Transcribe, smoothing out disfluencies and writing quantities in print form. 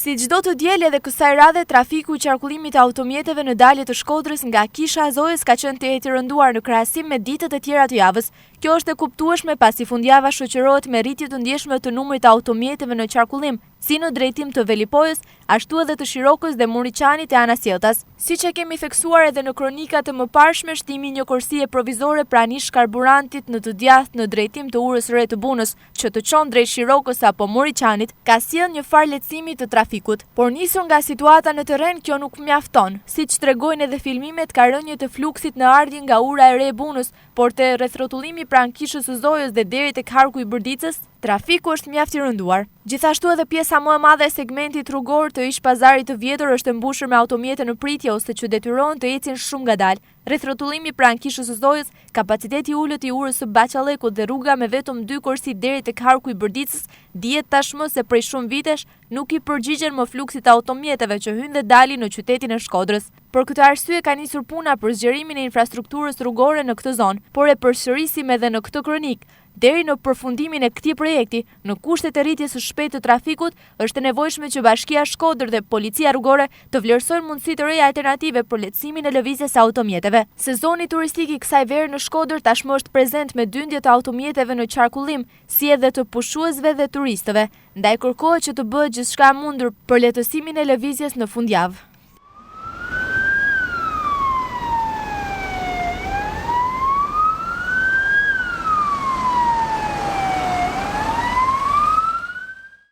Si çdo të diel edhe kësaj radhe, trafiku i qarkullimit të automjeteve në dalje të Shkodrës nga Kisha Azojës ka qenë të rënduar në krahasim me ditët e tjera të javës. Kjo është e kuptueshme pasi fundjava shoqërohet me rritje të ndjeshme të numrit të automjeteve në qarkullim, si në drejtim të Velipojës, ashtu edhe të Shirokës dhe Muriçanit e Anasjeltas. Siç e kemi theksuar edhe në kronikat e mëparshme, shtimi i një kursie provizore pranish karburantit në të djathtë në drejtim të urës re të Bunës, që të çon drejt Shirokës apo Muriçanit, ka sjell një farë lehtësimi të trafikut. Por nisur nga situata në terren, kjo nuk mjafton. Siç tregojnë edhe filmimet, ka rënje të fluksit në ardhje nga ura e re e Bunës, por te rrethrotullimi pranë Kishës së Zojës dhe deri tek harku i Bërdicës, trafiku është mjaft i rënduar. Gjithashtu edhe pjesa më e madhe e segmentit rrugor të ish pazarit të vjetër është mbushur me automjete në pritje ose që detyrohen të ecin shumë ngadalë. Rrethrotullimi pranë Kishës së Zojës, kapaciteti i ulët i urës së Baqallekut dhe rruga me vetëm 2 kursi deri tek harku i Bërdicës, dihet tashmë se prej shumë vitesh nuk i përgjigjen më fluksit të automjeteve që hyjnë dhe dalin në qytetin e Shkodrës. Për këtë arsye ka nisur puna për zgjerimin e infrastrukturës rrugore në këtë zonë, por e përsërisim edhe në këtë kronik. Deri në përfundimin e këtij projekti, në kushtet e rritjes së shpejtë të trafikut, është e nevojshme që Bashkia Shkodër dhe Policia Rrugore të vlerësojnë mundësi të reja alternative për lehtësimin e lëvizjes së automjeteve. Sezoni turistik i kësaj vere në Shkodër tashmë është prezent me dyndje të automjeteve në qarkullim, si edhe të pushuesve dhe turistëve, ndaj kërkohet që të bëhet gjithçka e mundur për lehtësimin e lëvizjes në fundjavë.